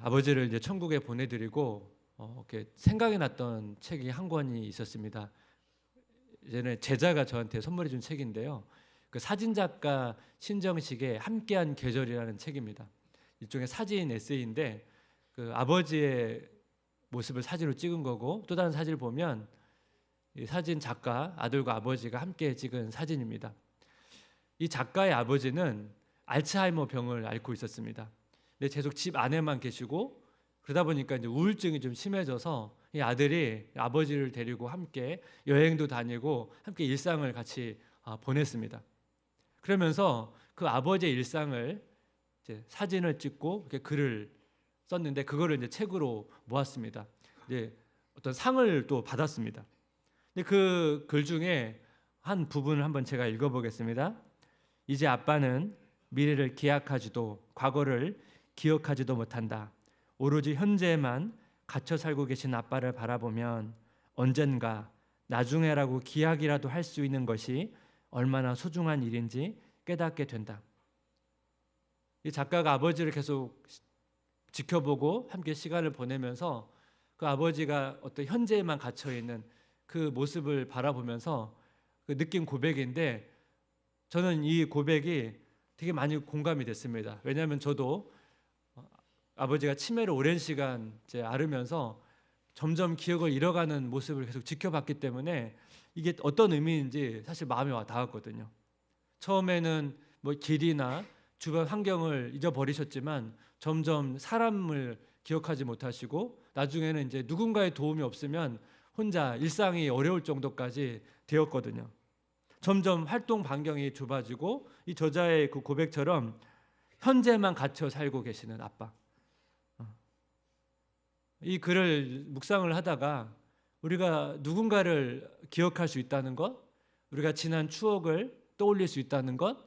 아버지를 이제 천국에 보내드리고 이렇게 생각이 났던 책이 한 권이 있었습니다. 예전에 제자가 저한테 선물해 준 책인데요. 그 사진 작가 신정식의 함께한 계절이라는 책입니다. 일종의 사진 에세이인데 그 아버지의 모습을 사진으로 찍은 거고 또 다른 사진을 보면 이 사진 작가 아들과 아버지가 함께 찍은 사진입니다. 이 작가의 아버지는 알츠하이머 병을 앓고 있었습니다. 근데 계속 집 안에만 계시고 그러다 보니까 이제 우울증이 좀 심해져서 이 아들이 아버지를 데리고 함께 여행도 다니고 함께 일상을 같이 보냈습니다. 그러면서 그 아버지의 일상을 이제 사진을 찍고 이렇게 글을 썼는데 그거를 이제 책으로 모았습니다. 이제 어떤 상을 또 받았습니다. 근데 그 글 중에 한 부분을 한번 제가 읽어보겠습니다. 이제 아빠는 미래를 기약하지도 과거를 기억하지도 못한다. 오로지 현재에만 갇혀 살고 계신 아빠를 바라보면 언젠가 나중에라고 기약이라도 할 수 있는 것이 얼마나 소중한 일인지 깨닫게 된다. 이 작가가 아버지를 계속 지켜보고 함께 시간을 보내면서 그 아버지가 어떤 현재에만 갇혀 있는 그 모습을 바라보면서 그 느낀 고백인데 저는 이 고백이 되게 많이 공감이 됐습니다. 왜냐하면 저도 아버지가 치매를 오랜 시간 앓으면서 점점 기억을 잃어가는 모습을 계속 지켜봤기 때문에 이게 어떤 의미인지 사실 마음에 와 닿았거든요. 처음에는 뭐 길이나 주변 환경을 잊어버리셨지만 점점 사람을 기억하지 못하시고 나중에는 이제 누군가의 도움이 없으면 혼자 일상이 어려울 정도까지 되었거든요. 점점 활동 반경이 좁아지고 이 저자의 그 고백처럼 현재만 갇혀 살고 계시는 아빠. 이 글을 묵상을 하다가 우리가 누군가를 기억할 수 있다는 것, 우리가 지난 추억을 떠올릴 수 있다는 것,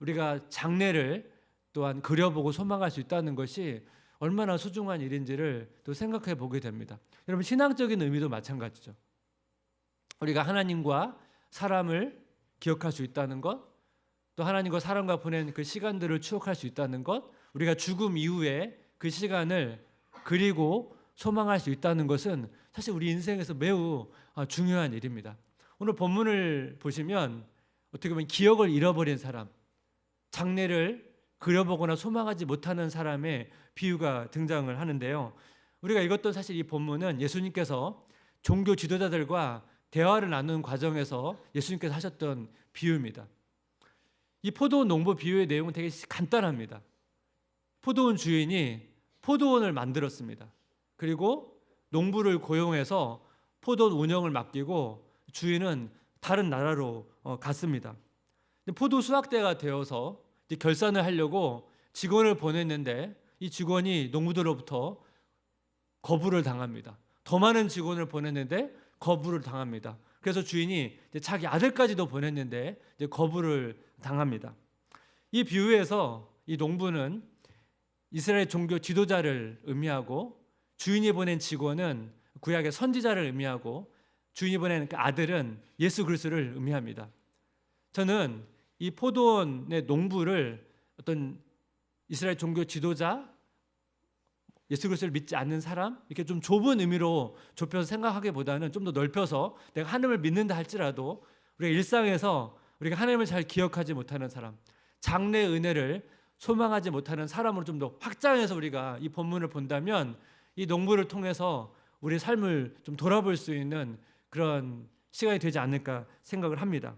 우리가 장래를 또한 그려보고 소망할 수 있다는 것이 얼마나 소중한 일인지를 또 생각해 보게 됩니다. 여러분 신앙적인 의미도 마찬가지죠. 우리가 하나님과 사람을 기억할 수 있다는 것, 또 하나님과 사람과 보낸 그 시간들을 추억할 수 있다는 것, 우리가 죽음 이후에 그 시간을 그리고 소망할 수 있다는 것은 사실 우리 인생에서 매우 중요한 일입니다. 오늘 본문을 보시면 어떻게 보면 기억을 잃어버린 사람, 장래를 그려보거나 소망하지 못하는 사람의 비유가 등장을 하는데요. 우리가 읽었던 사실 이 본문은 예수님께서 종교 지도자들과 대화를 나누는 과정에서 예수님께서 하셨던 비유입니다. 이 포도원 농부 비유의 내용은 되게 간단합니다. 포도원 주인이 포도원을 만들었습니다. 그리고 농부를 고용해서 포도원 운영을 맡기고 주인은 다른 나라로 갔습니다. 포도 수확대가 되어서 이제 결산을 하려고 직원을 보냈는데 이 직원이 농부들로부터 거부를 당합니다. 더 많은 직원을 보냈는데 거부를 당합니다. 그래서 주인이 이제 자기 아들까지도 보냈는데 이제 거부를 당합니다. 이 비유에서 이 농부는 이스라엘 종교 지도자를 의미하고 주인이 보낸 직원은 구약의 선지자를 의미하고 주인이 보낸 그 아들은 예수 그리스도를 의미합니다. 저는 이 포도원의 농부를 어떤 이스라엘 종교 지도자, 예수 그리스도를 믿지 않는 사람 이렇게 좀 좁은 의미로 좁혀서 생각하기보다는 좀 더 넓혀서 내가 하나님을 믿는다 할지라도 우리가 일상에서 우리가 하나님을 잘 기억하지 못하는 사람, 장래의 은혜를 소망하지 못하는 사람으로 좀 더 확장해서 우리가 이 본문을 본다면 이 농부를 통해서 우리의 삶을 좀 돌아볼 수 있는 그런 시간이 되지 않을까 생각을 합니다.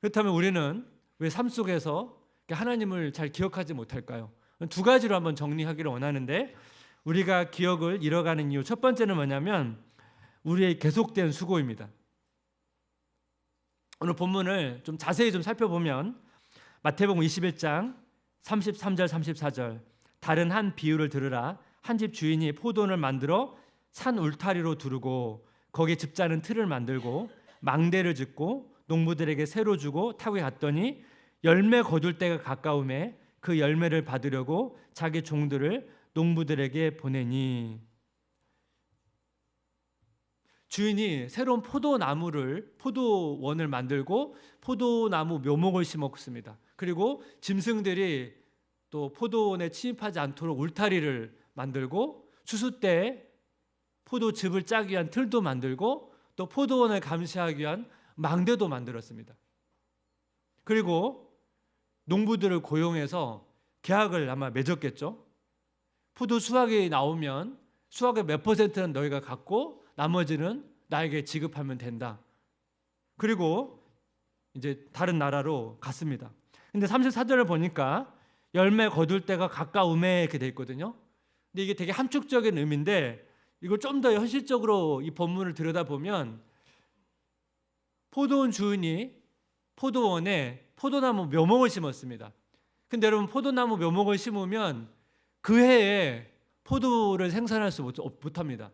그렇다면 우리는 왜 삶 속에서 하나님을 잘 기억하지 못할까요? 두 가지로 한번 정리하기를 원하는데 우리가 기억을 잃어가는 이유 첫 번째는 뭐냐면 우리의 계속된 수고입니다. 오늘 본문을 좀 자세히 좀 살펴보면 마태복음 21장 33절 34절 다른 한 비유를 들으라. 한 집 주인이 포도원을 만들어 산 울타리로 두르고 거기에 즙자는 틀을 만들고 망대를 짓고 농부들에게 새로 주고 타국에 갔더니 열매 거둘 때가 가까움에 그 열매를 받으려고 자기 종들을 농부들에게 보내니 주인이 새로운 포도원을 만들고 포도나무 묘목을 심었습니다. 그리고 짐승들이 또 포도원에 침입하지 않도록 울타리를 만들고 추수 때 포도즙을 짜기 위한 틀도 만들고 또 포도원을 감시하기 위한 망대도 만들었습니다. 그리고 농부들을 고용해서 계약을 아마 맺었겠죠. 포도 수확이 나오면 수확의 몇 퍼센트는 너희가 갖고 나머지는 나에게 지급하면 된다. 그리고 이제 다른 나라로 갔습니다. 근데 34절을 보니까 열매 거둘 때가 가까움에 이렇게 돼 있거든요. 근데 이게 되게 함축적인 의미인데 이걸 좀 더 현실적으로 이 본문을 들여다보면 포도원 주인이 포도원에 포도나무 묘목을 심었습니다. 근데 여러분 포도나무 묘목을 심으면 그 해에 포도를 생산할 수 못합니다.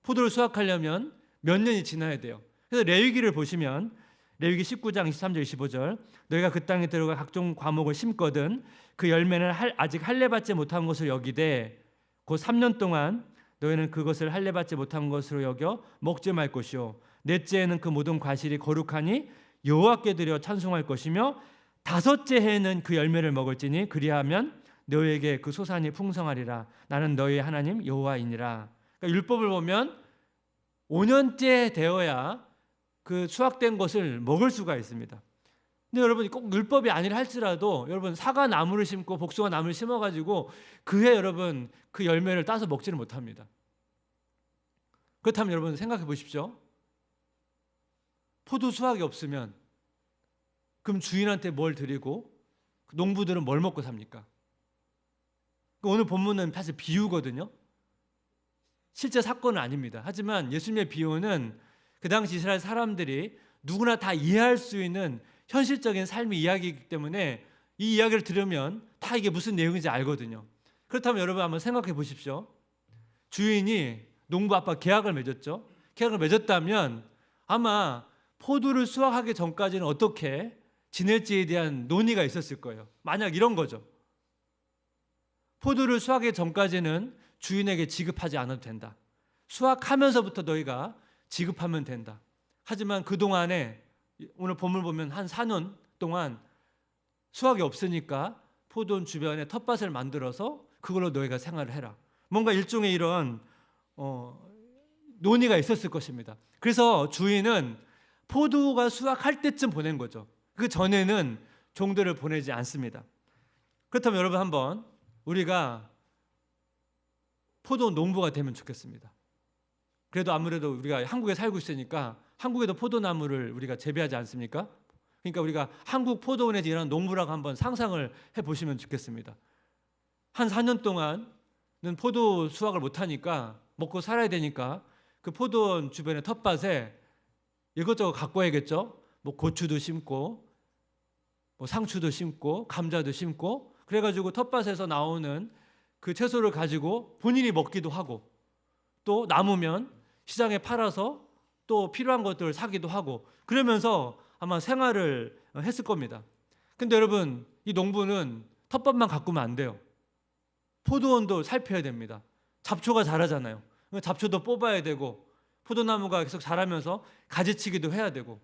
포도를 수확하려면 몇 년이 지나야 돼요. 그래서 레위기를 보시면 레위기 19장 23절 25절 너희가 그 땅에 들어가 각종 과목을 심거든 그 열매는 아직 할례받지 못한 것을 여기되 곧 3년 동안 너희는 그것을 할례받지 못한 것으로 여겨 먹지 말 것이요 넷째에는 그 모든 과실이 거룩하니 여호와께 드려 찬송할 것이며 다섯째 해에는 그 열매를 먹을지니 그리하면 너희에게 그 소산이 풍성하리라 나는 너희의 하나님 여호와이니라. 그러니까 율법을 보면 5년째 되어야 그 수확된 것을 먹을 수가 있습니다. 근데 여러분 꼭 율법이 아니라 할지라도 여러분 사과 나무를 심고 복숭아 나무를 심어가지고 그해 여러분 그 열매를 따서 먹지는 못합니다. 그렇다면 여러분 생각해 보십시오. 포도 수확이 없으면 그럼 주인한테 뭘 드리고 농부들은 뭘 먹고 삽니까? 오늘 본문은 사실 비유거든요. 실제 사건은 아닙니다. 하지만 예수님의 비유는 그 당시 이스라엘 사람들이 누구나 다 이해할 수 있는 현실적인 삶의 이야기이기 때문에 이 이야기를 들으면 다 이게 무슨 내용인지 알거든요. 그렇다면 여러분 한번 생각해 보십시오. 주인이 농부 아빠 계약을 맺었죠. 계약을 맺었다면 아마 포도를 수확하기 전까지는 어떻게 지낼지에 대한 논의가 있었을 거예요. 만약 이런 거죠. 포도를 수확하기 전까지는 주인에게 지급하지 않아도 된다. 수확하면서부터 너희가 지급하면 된다. 하지만 그동안에 오늘 본문 보면 한 4년 동안 수확이 없으니까 포도원 주변에 텃밭을 만들어서 그걸로 너희가 생활을 해라. 뭔가 일종의 이런 논의가 있었을 것입니다. 그래서 주인은 포도가 수확할 때쯤 보낸 거죠. 그 전에는 종들을 보내지 않습니다. 그렇다면 여러분 한번 우리가 포도 농부가 되면 좋겠습니다. 그래도 아무래도 우리가 한국에 살고 있으니까 한국에도 포도나무를 우리가 재배하지 않습니까? 그러니까 우리가 한국 포도원에서 일하는 농부라고 한번 상상을 해보시면 좋겠습니다. 한 4년 동안은 포도 수확을 못하니까 먹고 살아야 되니까 그 포도원 주변의 텃밭에 이것저것 갖고 와야겠죠. 뭐 고추도 심고 뭐 상추도 심고 감자도 심고 그래가지고 텃밭에서 나오는 그 채소를 가지고 본인이 먹기도 하고 또 남으면 시장에 팔아서 또 필요한 것들을 사기도 하고 그러면서 아마 생활을 했을 겁니다. 근데 여러분 이 농부는 텃밭만 가꾸면 안 돼요. 포도원도 살펴야 됩니다. 잡초가 자라잖아요. 잡초도 뽑아야 되고 포도나무가 계속 자라면서 가지치기도 해야 되고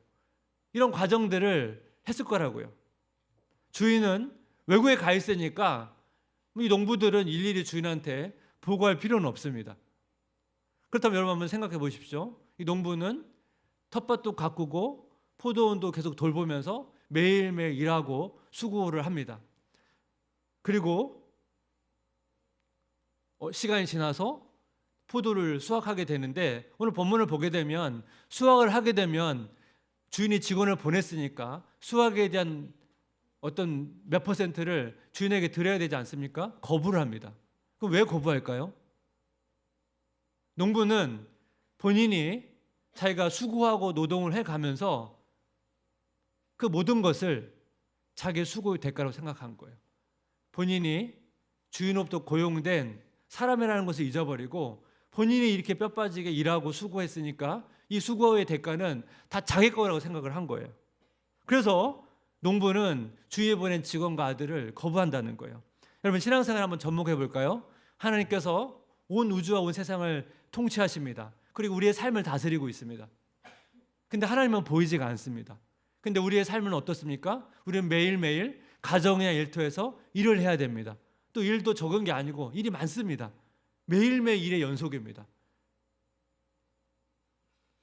이런 과정들을 했을 거라고요. 주인은 외국에 가 있으니까 이 농부들은 일일이 주인한테 보고할 필요는 없습니다. 그렇다면 여러분 한번 생각해 보십시오. 이 농부는 텃밭도 가꾸고 포도원도 계속 돌보면서 매일매일 일하고 수고를 합니다. 그리고 시간이 지나서 포도를 수확하게 되는데 오늘 본문을 보게 되면 수확을 하게 되면 주인이 직원을 보냈으니까 수확에 대한 어떤 몇 퍼센트를 주인에게 드려야 되지 않습니까? 거부를 합니다. 그럼 왜 거부할까요? 농부는 본인이 자기가 수고하고 노동을 해가면서 그 모든 것을 자기의 수고의 대가로 생각한 거예요. 본인이 주인으로부터 고용된 사람이라는 것을 잊어버리고 본인이 이렇게 뼈 빠지게 일하고 수고했으니까 이 수고의 대가는 다 자기 거라고 생각을 한 거예요. 그래서 농부는 주위에 보낸 직원과 아들을 거부한다는 거예요. 여러분 신앙생활 한번 접목해 볼까요? 하나님께서 온 우주와 온 세상을 통치하십니다. 그리고 우리의 삶을 다스리고 있습니다. 근데 하나님은 보이지가 않습니다. 근데 우리의 삶은 어떻습니까? 우리는 매일매일 가정이나 일터에서 일을 해야 됩니다. 또 일도 적은 게 아니고 일이 많습니다. 매일매일 일의 연속입니다.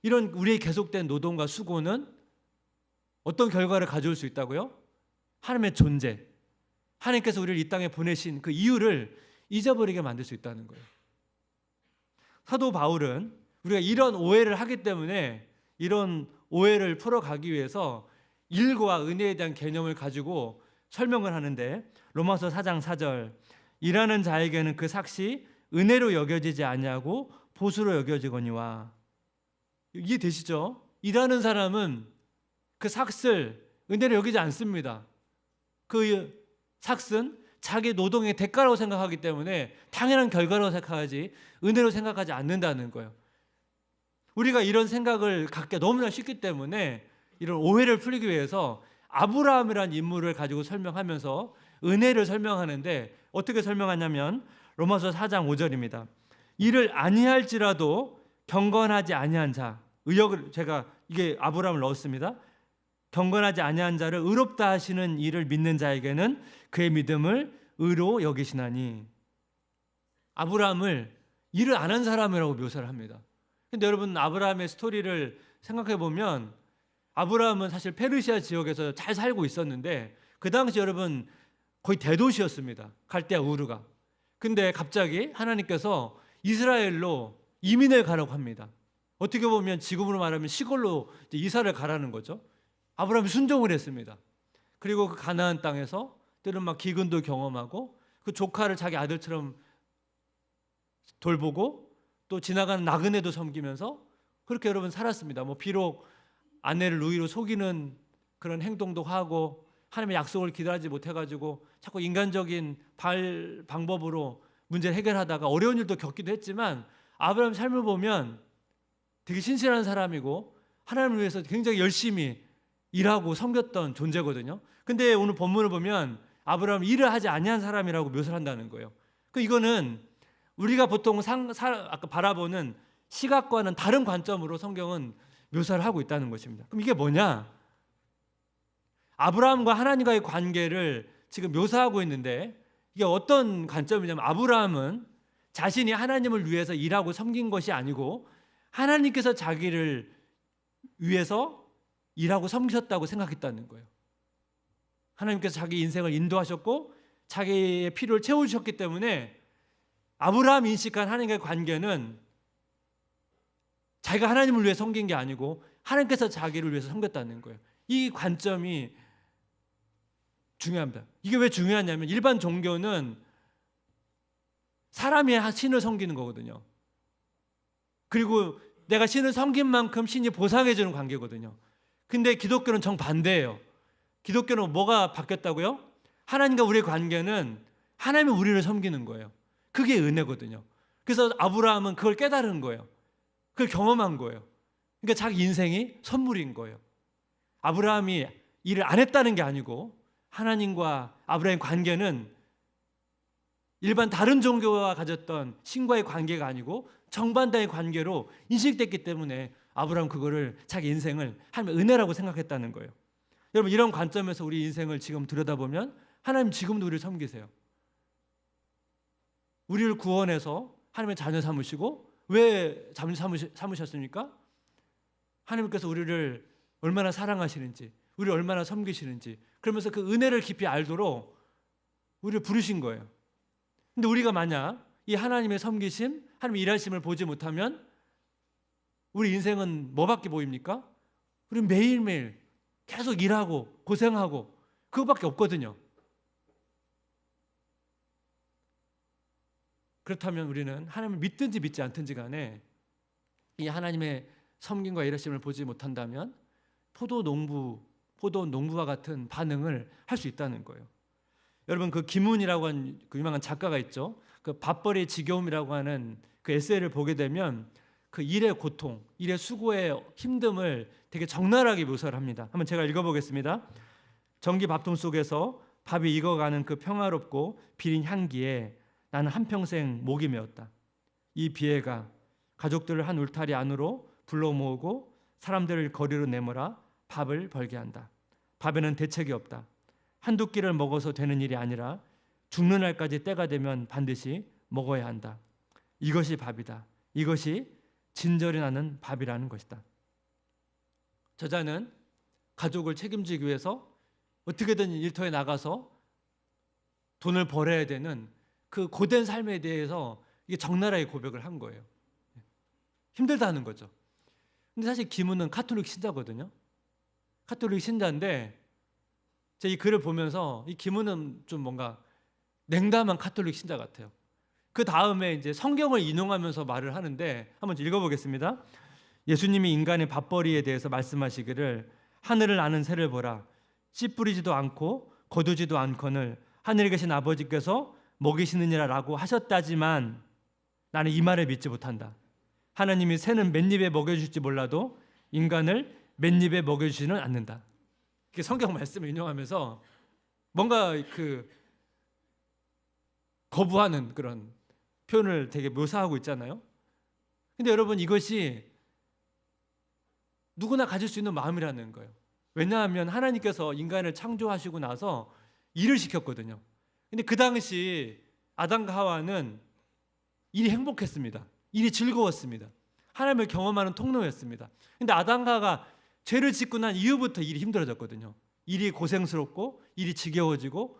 이런 우리의 계속된 노동과 수고는 어떤 결과를 가져올 수 있다고요? 하나님의 존재, 하나님께서 우리를 이 땅에 보내신 그 이유를 잊어버리게 만들 수 있다는 거예요. 사도 바울은 우리가 이런 오해를 하기 때문에 이런 오해를 풀어가기 위해서 일과 은혜에 대한 개념을 가지고 설명을 하는데, 로마서 4장 4절, 일하는 자에게는 그 삭시 은혜로 여겨지지 아니하고 보수로 여겨지거니와. 이해되시죠? 일하는 사람은 그 삭슬 은혜로 여기지 않습니다. 그 삭은 자기 노동의 대가라고 생각하기 때문에 당연한 결과라고 생각하지 은혜로 생각하지 않는다는 거예요. 우리가 이런 생각을 갖기 너무나 쉽기 때문에 이런 오해를 풀기 위해서 아브라함이라는 인물을 가지고 설명하면서 은혜를 설명하는데, 어떻게 설명하냐면 로마서 4장 5절입니다. 이를 아니할지라도 경건하지 아니한 자, 의역을 제가 이게 아브라함을 넣었습니다. 경건하지 아니한 자를 의롭다 하시는 이를 믿는 자에게는 그의 믿음을 의로 여기시나니. 아브라함을 일을 안 한 사람이라고 묘사를 합니다. 근데 여러분, 아브라함의 스토리를 생각해 보면 아브라함은 사실 페르시아 지역에서 잘 살고 있었는데 그 당시 여러분 거의 대도시였습니다. 갈대아 우르가. 근데 갑자기 하나님께서 이스라엘로 이민을 가라고 합니다. 어떻게 보면 지금으로 말하면 시골로 이사를 가라는 거죠. 아브라함이 순종을 했습니다. 그리고 그 가나안 땅에서 때로는 막 기근도 경험하고 그 조카를 자기 아들처럼 돌보고 또 지나가는 나그네도 섬기면서 그렇게 여러분 살았습니다. 뭐 비록 아내를 누이로 속이는 그런 행동도 하고 하나님의 약속을 기다리지 못해가지고 자꾸 인간적인 방법으로 문제를 해결하다가 어려운 일도 겪기도 했지만, 아브라함 삶을 보면 되게 신실한 사람이고 하나님을 위해서 굉장히 열심히 일하고 섬겼던 존재거든요. 근데 오늘 본문을 보면 아브라함 일을 하지 아니한 사람이라고 묘사를 한다는 거예요. 이거는 우리가 보통 아까 바라보는 시각과는 다른 관점으로 성경은 묘사를 하고 있다는 것입니다. 그럼 이게 뭐냐? 아브라함과 하나님과의 관계를 지금 묘사하고 있는데, 이게 어떤 관점이냐면 아브라함은 자신이 하나님을 위해서 일하고 섬긴 것이 아니고 하나님께서 자기를 위해서 일하고 섬기셨다고 생각했다는 거예요. 하나님께서 자기 인생을 인도하셨고 자기의 필요를 채워주셨기 때문에 아브라함이 인식한 하나님과의 관계는 자기가 하나님을 위해 섬긴 게 아니고 하나님께서 자기를 위해서 섬겼다는 거예요. 이 관점이 중요합니다. 이게 왜 중요하냐면 일반 종교는 사람이 신을 섬기는 거거든요. 그리고 내가 신을 섬긴 만큼 신이 보상해 주는 관계거든요. 근데 기독교는 정반대예요. 기독교는 뭐가 바뀌었다고요? 하나님과 우리의 관계는 하나님이 우리를 섬기는 거예요. 그게 은혜거든요. 그래서 아브라함은 그걸 깨달은 거예요. 그걸 경험한 거예요. 그러니까 자기 인생이 선물인 거예요. 아브라함이 일을 안 했다는 게 아니고 하나님과 아브라함의 관계는 일반 다른 종교와 가졌던 신과의 관계가 아니고 정반대의 관계로 인식됐기 때문에 아브라함 그거를 자기 인생을 하나님의 은혜라고 생각했다는 거예요. 여러분, 이런 관점에서 우리 인생을 지금 들여다보면 하나님 지금도 우리를 섬기세요. 우리를 구원해서 하나님의 자녀 삼으시고, 왜 자녀 삼으셨습니까? 하나님께서 우리를 얼마나 사랑하시는지, 우리를 얼마나 섬기시는지, 그러면서 그 은혜를 깊이 알도록 우리를 부르신 거예요. 근데 우리가 만약 이 하나님의 섬기심, 하나님의 일하심을 보지 못하면 우리 인생은 뭐밖에 보입니까? 우리는 매일매일 계속 일하고 고생하고 그거밖에 없거든요. 그렇다면 우리는 하나님을 믿든지 믿지 않든지 간에 이 하나님의 섬김과 일하심을 보지 못한다면 포도원 농부와 같은 반응을 할 수 있다는 거예요. 여러분, 그 김훈이라고 하는 그 유명한 작가가 있죠. 그 밥벌이의 지겨움이라고 하는 그 에세이를 보게 되면 그 일의 고통, 일의 수고의 힘듦을 되게 적나라하게 묘사를 합니다. 한번 제가 읽어보겠습니다. 전기 밥통 속에서 밥이 익어가는 그 평화롭고 비린 향기에 나는 한평생 목이 메었다. 이 비애가 가족들을 한 울타리 안으로 불러 모으고 사람들을 거리로 내몰아 밥을 벌게 한다. 밥에는 대책이 없다. 한두 끼를 먹어서 되는 일이 아니라 죽는 날까지 때가 되면 반드시 먹어야 한다. 이것이 밥이다. 이것이 진절이 나는 밥이라는 것이다. 저자는 가족을 책임지기 위해서 어떻게든 일터에 나가서 돈을 벌어야 되는 그 고된 삶에 대해서 이게 적나라하게 고백을 한 거예요. 힘들다는 거죠. 근데 사실 김우는 카톨릭 신자거든요. 카톨릭 신자인데 제가 이 글을 보면서 이 김우는 좀 뭔가 냉담한 카톨릭 신자 같아요. 그 다음에 이제 성경을 인용하면서 말을 하는데 한번 읽어보겠습니다. 예수님이 인간의 밥벌이에 대해서 말씀하시기를 하늘을 나는 새를 보라. 씨 뿌리지도 않고 거두지도 않거늘 하늘에 계신 아버지께서 먹이시느니라 라고 하셨다지만 나는 이 말을 믿지 못한다. 하나님이 새는 맨입에 먹여주실지 몰라도 인간을 맨입에 먹여주지는 않는다. 이렇게 성경 말씀을 인용하면서 뭔가 그 거부하는 그런 표현을 되게 묘사하고 있잖아요. 근데 여러분 이것이 누구나 가질 수 있는 마음이라는 거예요. 왜냐하면 하나님께서 인간을 창조하시고 나서 일을 시켰거든요. 근데 그 당시 아담과 하와는 일이 행복했습니다. 일이 즐거웠습니다. 하나님을 경험하는 통로였습니다. 근데 아담과 하와가 죄를 짓고 난 이후부터 일이 힘들어졌거든요. 일이 고생스럽고 일이 지겨워지고.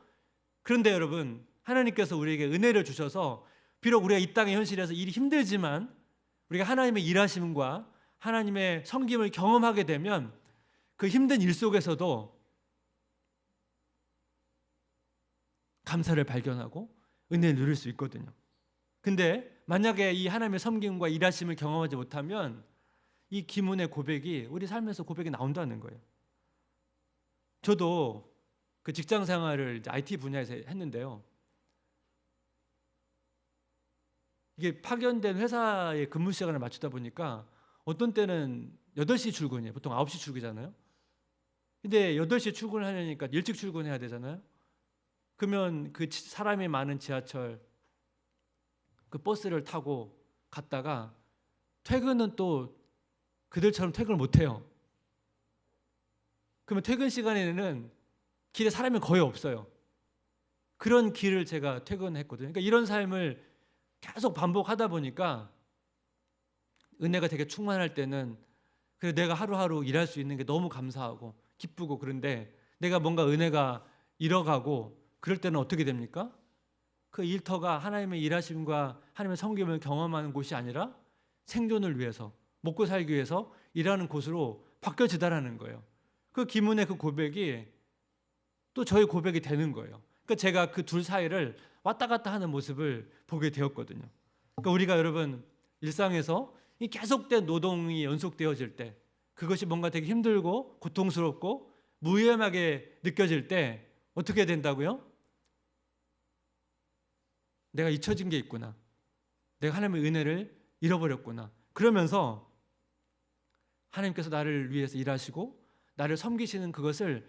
그런데 여러분 하나님께서 우리에게 은혜를 주셔서 비록 우리가 이 땅의 현실에서 일이 힘들지만 우리가 하나님의 일하심과 하나님의 섬김을 경험하게 되면 그 힘든 일 속에서도 감사를 발견하고 은혜를 누릴 수 있거든요. 근데 만약에 이 하나님의 섬김과 일하심을 경험하지 못하면 이 김훈의 고백이 우리 삶에서 고백이 나온다는 거예요. 저도 그 직장 생활을 이제 IT 분야에서 했는데요. 이게 파견된 회사의 근무 시간을 맞추다 보니까 어떤 때는 8시 출근이에요. 보통 9시 출근이잖아요. 근데 8시에 출근을 하려니까 일찍 출근해야 되잖아요. 그러면 그 사람이 많은 지하철 그 버스를 타고 갔다가 퇴근은 또 그들처럼 퇴근을 못 해요. 그러면 퇴근 시간에는 길에 사람이 거의 없어요. 그런 길을 제가 퇴근했거든요. 그러니까 이런 삶을 계속 반복하다 보니까 은혜가 되게 충만할 때는 그래 내가 하루하루 일할 수 있는 게 너무 감사하고 기쁘고 그런데 내가 뭔가 은혜가 잃어가고 그럴 때는 어떻게 됩니까? 그 일터가 하나님의 일하심과 하나님의 섬김을 경험하는 곳이 아니라 생존을 위해서 먹고 살기 위해서 일하는 곳으로 바뀌어지다라는 거예요. 그 김은의 그 고백이 또 저의 고백이 되는 거예요. 그러니까 제가 그 둘 사이를 왔다 갔다 하는 모습을 보게 되었거든요. 그러니까 우리가 여러분 일상에서 이 계속된 노동이 연속되어질 때 그것이 뭔가 되게 힘들고 고통스럽고 무의미하게 느껴질 때 어떻게 된다고요? 내가 잊혀진 게 있구나. 내가 하나님의 은혜를 잃어버렸구나. 그러면서 하나님께서 나를 위해서 일하시고 나를 섬기시는 그것을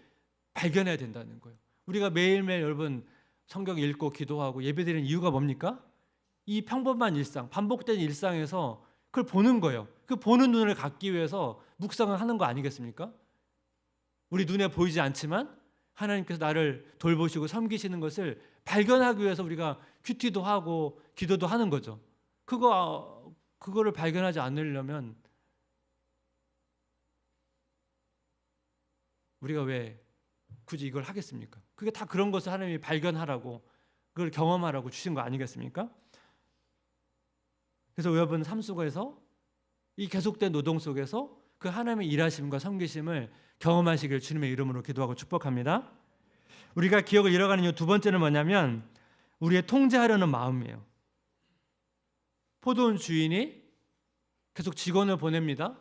발견해야 된다는 거예요. 우리가 매일매일 여러분 성경 읽고 기도하고 예배드리는 이유가 뭡니까? 이 평범한 일상, 반복된 일상에서 그걸 보는 거예요. 그 보는 눈을 갖기 위해서 묵상을 하는 거 아니겠습니까? 우리 눈에 보이지 않지만 하나님께서 나를 돌보시고 섬기시는 것을 발견하기 위해서 우리가 큐티도 하고 기도도 하는 거죠. 그거를 발견하지 않으려면 우리가 왜 굳이 이걸 하겠습니까? 그게 다 그런 것을 하나님이 발견하라고 그걸 경험하라고 주신 거 아니겠습니까? 그래서 여러분 삶 속에서 이 계속된 노동 속에서 그 하나님의 일하심과 섬기심을 경험하시길 주님의 이름으로 기도하고 축복합니다. 우리가 기억을 잃어가는 이유 두 번째는 뭐냐면 우리의 통제하려는 마음이에요. 포도원 주인이 계속 직원을 보냅니다.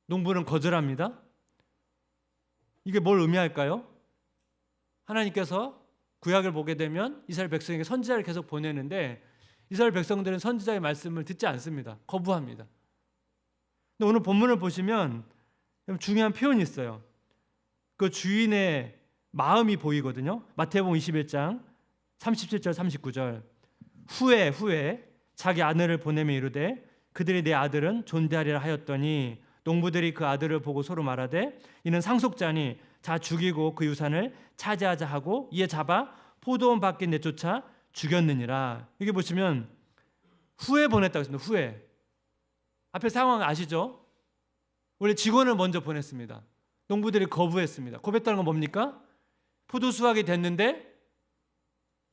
농부는 거절합니다. 이게 뭘 의미할까요? 하나님께서 구약을 보게 되면 이스라엘 백성에게 선지자를 계속 보내는데 이스라엘 백성들은 선지자의 말씀을 듣지 않습니다. 거부합니다. 근데 오늘 본문을 보시면 중요한 표현이 있어요. 그 주인의 마음이 보이거든요. 마태복음 21장 37절 39절 후에 자기 아내를 보내며 이르되 그들이 내 아들은 존대하리라 하였더니 농부들이 그 아들을 보고 서로 말하되 이는 상속자니 자 죽이고 그 유산을 차지하자 하고 이에 잡아 포도원 밖에 내쫓아 죽였느니라. 여기 보시면 후에 보냈다고 했습니다. 후에. 앞에 상황 아시죠? 원래 직원을 먼저 보냈습니다. 농부들이 거부했습니다. 거부했다는 건 뭡니까? 포도 수확이 됐는데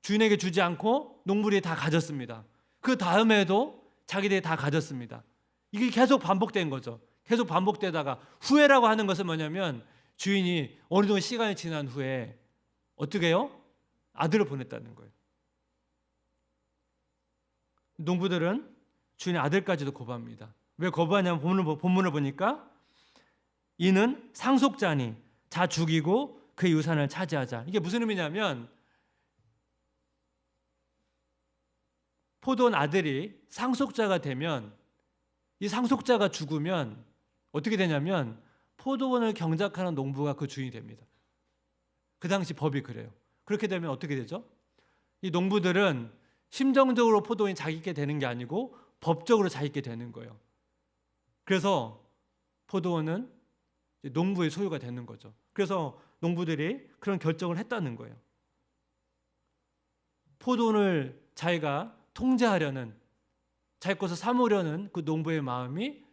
주인에게 주지 않고 농부들이 다 가졌습니다. 그 다음에도 자기들이 다 가졌습니다. 이게 계속 반복된 거죠. 계속 반복되다가 후회라고 하는 것은 뭐냐면 주인이 어느 정도 시간이 지난 후에 어떻게 해요? 아들을 보냈다는 거예요. 농부들은 주인의 아들까지도 거부합니다. 왜 거부하냐면 본문을 보니까 이는 상속자니 자 죽이고 그의 유산을 차지하자. 이게 무슨 의미냐면 포도원 아들이 상속자가 되면 이 상속자가 죽으면 어떻게 되냐면 포도원을 경작하는 농부가 그 주인이 됩니다. 그 당시 법이 그래요. 그렇게 되면 어떻게 되죠? 이 농부들은 심정적으로 포도원이 자기께 되는 게 아니고 법적으로 자기께 되는 거예요. 그래서 포도원은 농부의 소유가 되는 거죠. 그래서 농부들이 그런 결정을 했다는 거예요. 포도원을 자기가 통제하려는, 자기 것을 삼으려는 그 농부의 마음이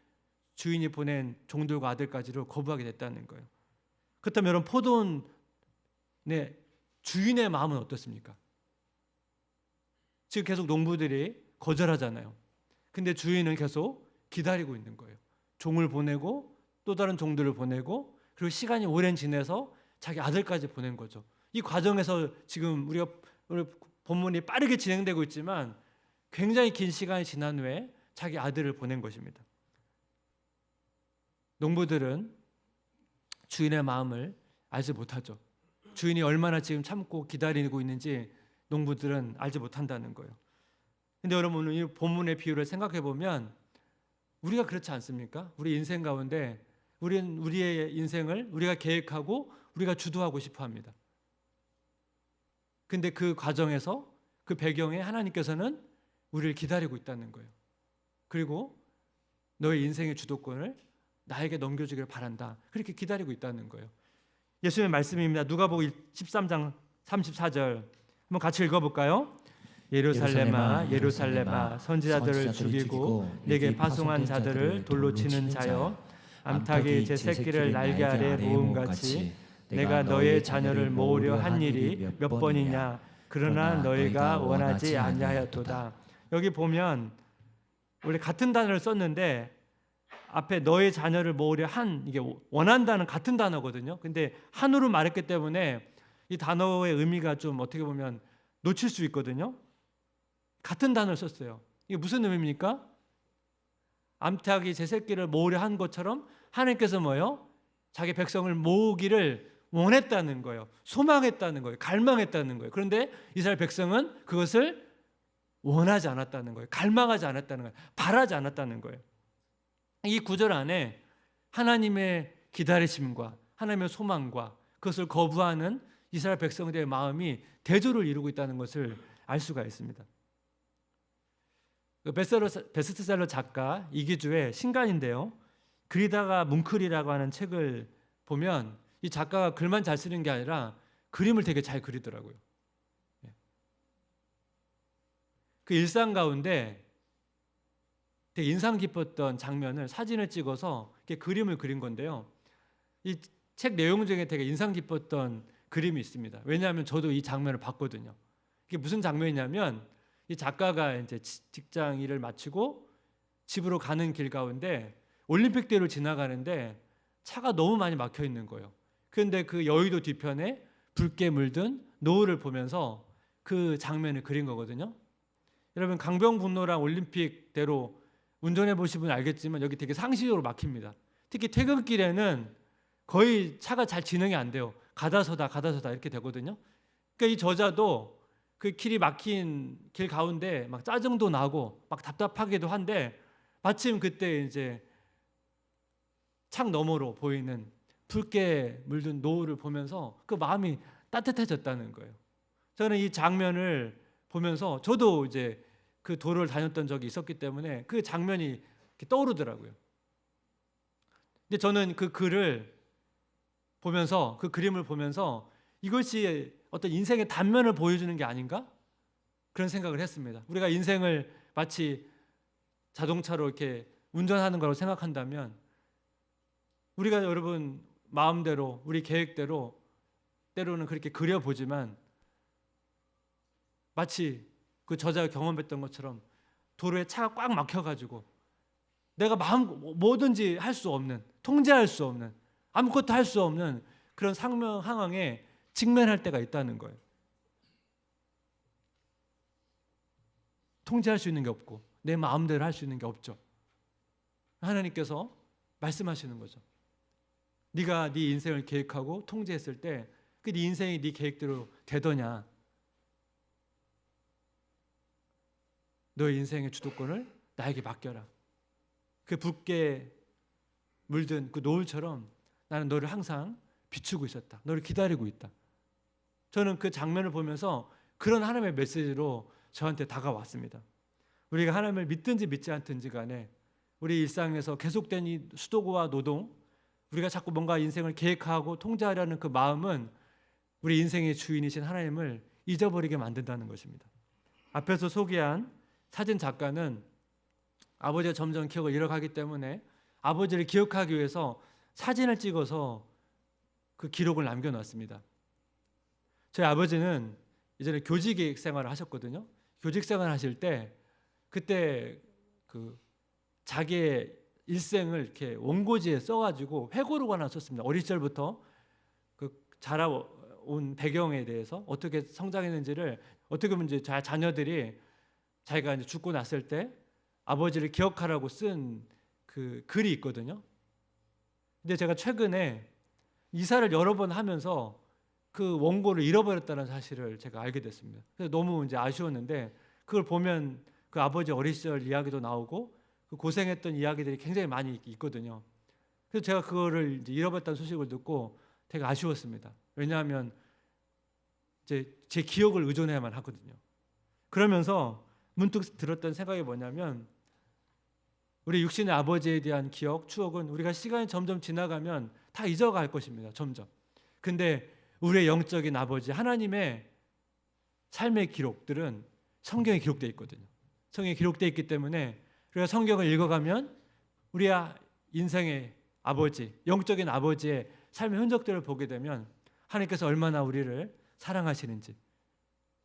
주인이 보낸 종들과 아들까지를 거부하게 됐다는 거예요. 그렇다면 여러분, 포도원의 주인의 마음은 어떻습니까? 지금 계속 농부들이 거절하잖아요. 근데 주인은 계속 기다리고 있는 거예요. 종을 보내고 또 다른 종들을 보내고 그리고 시간이 오랜 지내서 자기 아들까지 보낸 거죠. 이 과정에서 지금 우리 본문이 빠르게 진행되고 있지만 굉장히 긴 시간이 지난 후에 자기 아들을 보낸 것입니다. 농부들은 주인의 마음을 알지 못하죠. 주인이 얼마나 지금 참고 기다리고 있는지 농부들은 알지 못한다는 거예요. 근데 여러분, 이 본문의 비유를 생각해 보면 우리가 그렇지 않습니까? 우리 인생 가운데 우리는 우리의 인생을 우리가 계획하고 우리가 주도하고 싶어 합니다. 근데 그 과정에서 그 배경에 하나님께서는 우리를 기다리고 있다는 거예요. 그리고 너의 인생의 주도권을 나에게 넘겨주기를 바란다. 그렇게 기다리고 있다는 거예요. 예수님의 말씀입니다. 누가복음 13장 34절 한번 같이 읽어볼까요? 예루살렘아 예루살렘아 선지자들을 죽이고 내게 파송한 자들을 돌로 치는 자여 암탉이 제 새끼를 날개 아래 모음같이 내가 너의 자녀를 모으려 한 일이 몇 번이냐 그러나 너희가 원하지 아니하였도다. 여기 보면 원래 같은 단어를 썼는데 앞에 너의 자녀를 모으려 한, 이게 원한다는 같은 단어거든요. 근데 한으로 말했기 때문에 이 단어의 의미가 좀 어떻게 보면 놓칠 수 있거든요. 같은 단어를 썼어요. 이게 무슨 의미입니까? 암탉이 제 새끼를 모으려 한 것처럼 하나님께서 뭐예요? 자기 백성을 모으기를 원했다는 거예요. 소망했다는 거예요. 갈망했다는 거예요. 그런데 이스라엘 백성은 그것을 원하지 않았다는 거예요. 갈망하지 않았다는 거예요. 바라지 않았다는 거예요. 이 구절 안에 하나님의 기다리심과 하나님의 소망과 그것을 거부하는 이스라엘 백성들의 마음이 대조를 이루고 있다는 것을 알 수가 있습니다. 베스트셀러 작가 이기주의 신간인데요. 그리다가 뭉클이라고 하는 책을 보면 이 작가가 글만 잘 쓰는 게 아니라 그림을 되게 잘 그리더라고요. 그 일상 가운데 되게 인상 깊었던 장면을 사진을 찍어서 이렇게 그림을 그린 건데요. 이 책 내용 중에 되게 인상 깊었던 그림이 있습니다. 왜냐하면 저도 이 장면을 봤거든요. 이게 무슨 장면이냐면 이 작가가 이제 직장 일을 마치고 집으로 가는 길 가운데 올림픽대로를 지나가는데 차가 너무 많이 막혀 있는 거예요. 그런데 그 여의도 뒤편에 붉게 물든 노을을 보면서 그 장면을 그린 거거든요. 여러분, 강변북로랑 올림픽대로 운전해 보신 분 알겠지만 여기 되게 상시적으로 막힙니다. 특히 퇴근길에는 거의 차가 잘 진행이 안 돼요. 가다 서다 이렇게 되거든요. 그러니까 이 저자도 그 길이 막힌 길 가운데 막 짜증도 나고 막 답답하기도 한데 마침 그때 이제 창 너머로 보이는 붉게 물든 노을을 보면서 그 마음이 따뜻해졌다는 거예요. 저는 이 장면을 보면서 저도 이제 그 도로를 다녔던 적이 있었기 때문에 그 장면이 이렇게 떠오르더라고요. 근데 저는 그 글을 보면서, 그 그림을 보면서 이것이 어떤 인생의 단면을 보여주는 게 아닌가? 그런 생각을 했습니다. 우리가 인생을 마치 자동차로 이렇게 운전하는 거라고 생각한다면 우리가 여러분 마음대로 우리 계획대로 때로는 그렇게 그려보지만 마치 그 저자가 경험했던 것처럼 도로에 차가 꽉 막혀가지고 내가 뭐든지 할 수 없는, 통제할 수 없는, 아무것도 할 수 없는 그런 상황에 직면할 때가 있다는 거예요. 통제할 수 있는 게 없고 내 마음대로 할 수 있는 게 없죠. 하나님께서 말씀하시는 거죠. 네가 네 인생을 계획하고 통제했을 때 그 네 인생이 네 계획대로 되더냐? 너의 인생의 주도권을 나에게 맡겨라. 그 붉게 물든 그 노을처럼 나는 너를 항상 비추고 있었다. 너를 기다리고 있다. 저는 그 장면을 보면서 그런 하나님의 메시지로 저한테 다가왔습니다. 우리가 하나님을 믿든지 믿지 않든지 간에 우리 일상에서 계속된 이 수도고와 노동, 우리가 자꾸 뭔가 인생을 계획하고 통제하려는 그 마음은 우리 인생의 주인이신 하나님을 잊어버리게 만든다는 것입니다. 앞에서 소개한 사진 작가는 아버지가 점점 기억을 잃어가기 때문에 아버지를 기억하기 위해서 사진을 찍어서 그 기록을 남겨놨습니다. 저희 아버지는 예전에 교직 생활을 하셨거든요. 교직 생활을 하실 때 그때 그 자기의 일생을 이렇게 원고지에 써가지고 회고록을 하나 썼습니다. 어린 시절부터 그 자라온 배경에 대해서 어떻게 성장했는지를 어떻게 보면 이제 자녀들이 자기가 이제 죽고 났을 때 아버지를 기억하라고 쓴 그 글이 있거든요. 근데 제가 최근에 이사를 여러 번 하면서 그 원고를 잃어버렸다는 사실을 제가 알게 됐습니다. 그래서 너무 이제 아쉬웠는데 그걸 보면 그 아버지 어린 시절 이야기도 나오고 그 고생했던 이야기들이 굉장히 많이 있거든요. 그래서 제가 그거를 이제 잃어버렸다는 소식을 듣고 되게 아쉬웠습니다. 왜냐하면 이제 제 기억을 의존해야만 하거든요. 그러면서 문득 들었던 생각이 뭐냐면 우리 육신의 아버지에 대한 기억, 추억은 우리가 시간이 점점 지나가면 다 잊어갈 것입니다. 점점. 근데 우리의 영적인 아버지 하나님의 삶의 기록들은 성경에 기록되어 있거든요. 성경에 기록되어 있기 때문에 우리가 성경을 읽어가면 우리의 인생의 아버지, 영적인 아버지의 삶의 흔적들을 보게 되면 하나님께서 얼마나 우리를 사랑하시는지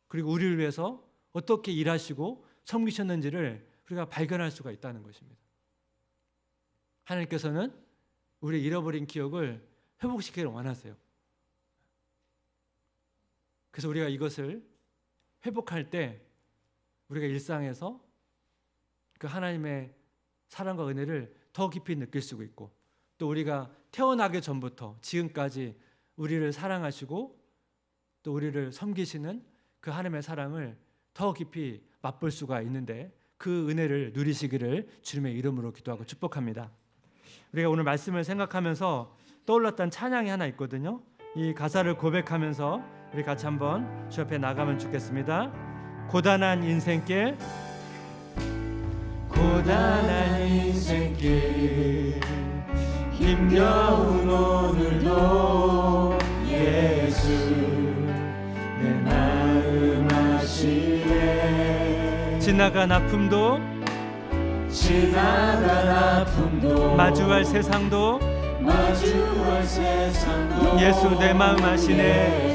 그리고 우리를 위해서 어떻게 일하시고 섬기셨는지를 우리가 발견할 수가 있다는 것입니다. 하나님께서는 우리 잃어버린 기억을 회복시키기를 원하세요. 그래서 우리가 이것을 회복할 때 우리가 일상에서 그 하나님의 사랑과 은혜를 더 깊이 느낄 수 있고 또 우리가 태어나기 전부터 지금까지 우리를 사랑하시고 또 우리를 섬기시는 그 하나님의 사랑을 더 깊이 맛볼 수가 있는데 그 은혜를 누리시기를 주님의 이름으로 기도하고 축복합니다. 우리가 오늘 말씀을 생각하면서 떠올랐던 찬양이 하나 있거든요. 이 가사를 고백하면서 우리 같이 한번 주 앞에 나가면 좋겠습니다. 고단한 인생길 고단한 인생길 힘겨운 오늘도 예수 내 마음 아시네 지나간 아픔도 마주할 세상도 예수 내 마음 아시네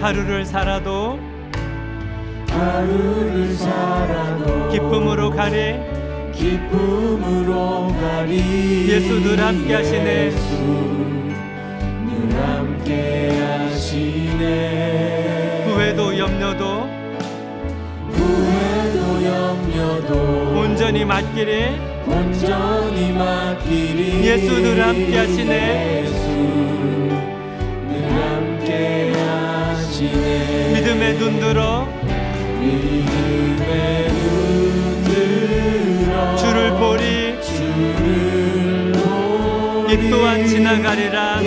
하루를 살아도 기쁨으로 가리 예수 늘 함께 하시네 후회도 염려도 온전히 맡기리 예수 늘 함께 하시네 믿음의 눈 들어 주를 보리 이 또한 지나가리라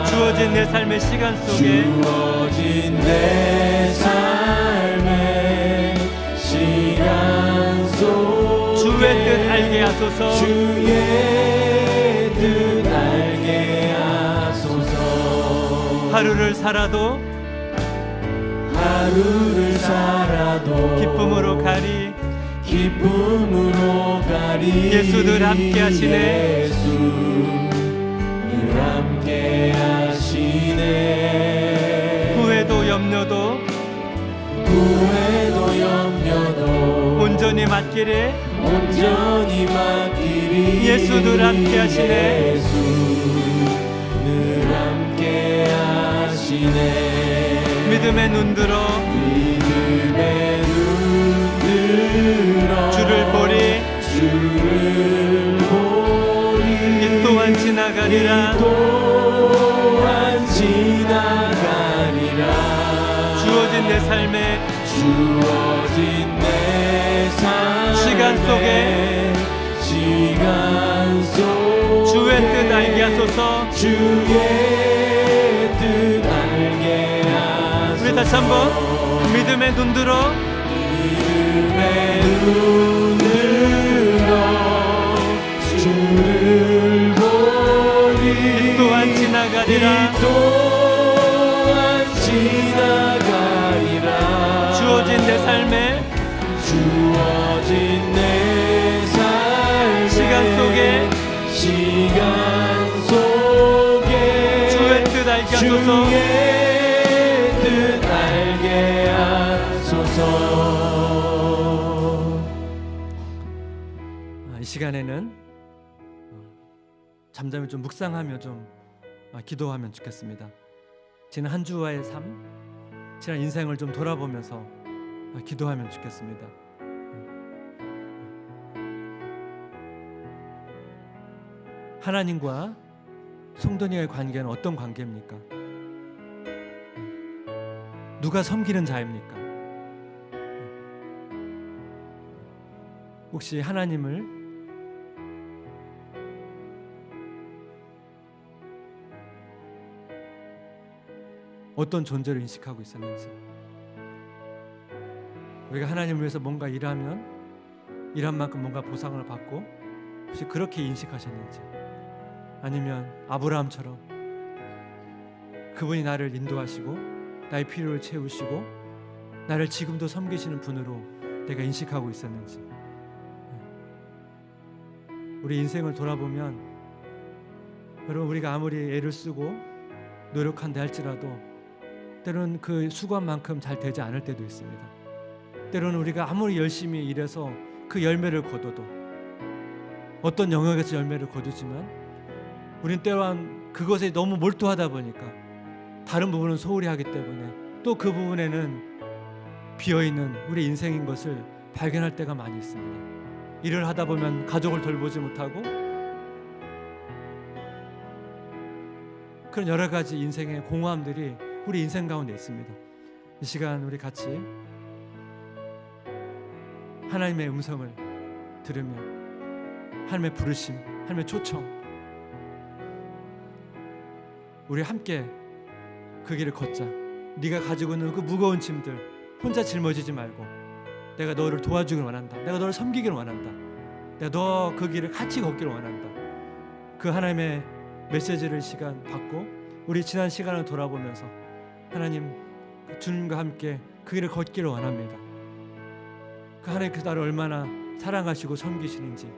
주어진 내 삶의 시간 속에 주의 하소서. 주의 뜻 알게 하소서. 하루를 살아도 기쁨으로 가리. 예수 늘 함께 하시네. 예수 늘 함께 하시네. 후회도 염려도 온전히 맡기리. 예수 늘 함께 하시네. 예수 늘 함께 하시네. 믿음의 눈 들어 주를 보리. 이 또한 지나가리라. 주어진 내 삶에 시간 속에 주의 뜻 알게 하소서. 우리 다시 한번 믿음의 눈 들어 주를 보리. 이 또한 지나가리라. 주어진 내 삶에 시간 속에 주의 뜻 알게 하소서. 이 시간에는 잠잠히 좀 묵상하며 좀 기도하면 좋겠습니다. 지난 한 주와의 삶, 지난 인생을 좀 돌아보면서 기도하면 좋겠습니다. 하나님과 성도님의 관계는 어떤 관계입니까? 누가 섬기는 자입니까? 혹시 하나님을 어떤 존재로 인식하고 있었는지, 우리가 하나님을 위해서 뭔가 일하면 일한 만큼 뭔가 보상을 받고 혹시 그렇게 인식하셨는지, 아니면 아브라함처럼 그분이 나를 인도하시고 나의 필요를 채우시고 나를 지금도 섬기시는 분으로 내가 인식하고 있었는지. 우리 인생을 돌아보면 여러분, 우리가 아무리 애를 쓰고 노력한다 할지라도 때로는 그 수고한만큼 잘 되지 않을 때도 있습니다. 때로는 우리가 아무리 열심히 일해서 그 열매를 거둬도, 어떤 영역에서 열매를 거두지만 우린 때로는 그것에 너무 몰두하다 보니까 다른 부분은 소홀히 하기 때문에 또 그 부분에는 비어있는 우리 인생인 것을 발견할 때가 많이 있습니다. 일을 하다 보면 가족을 돌보지 못하고 그런 여러 가지 인생의 공허함들이 우리 인생 가운데 있습니다. 이 시간 우리 같이 하나님의 음성을 들으며 하나님의 부르심, 하나님의 초청, 우리 함께 그 길을 걷자. 네가 가지고 있는 그 무거운 짐들 혼자 짊어지지 말고 내가 너를 도와주기를 원한다. 내가 너를 섬기기를 원한다. 내가 너 그 길을 같이 걷기를 원한다. 그 하나님의 메시지를 시간 받고 우리 지난 시간을 돌아보면서 하나님, 주님과 함께 그 길을 걷기를 원합니다. 그 하나님께서 나를 얼마나 사랑하시고 섬기시는지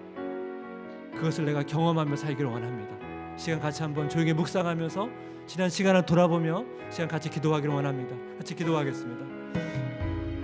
그것을 내가 경험하며 살기를 원합니다. 시간 같이 한번 조용히 묵상하면서 지난 시간을 돌아보며 시간 같이 기도하기를 원합니다. 같이 기도하겠습니다.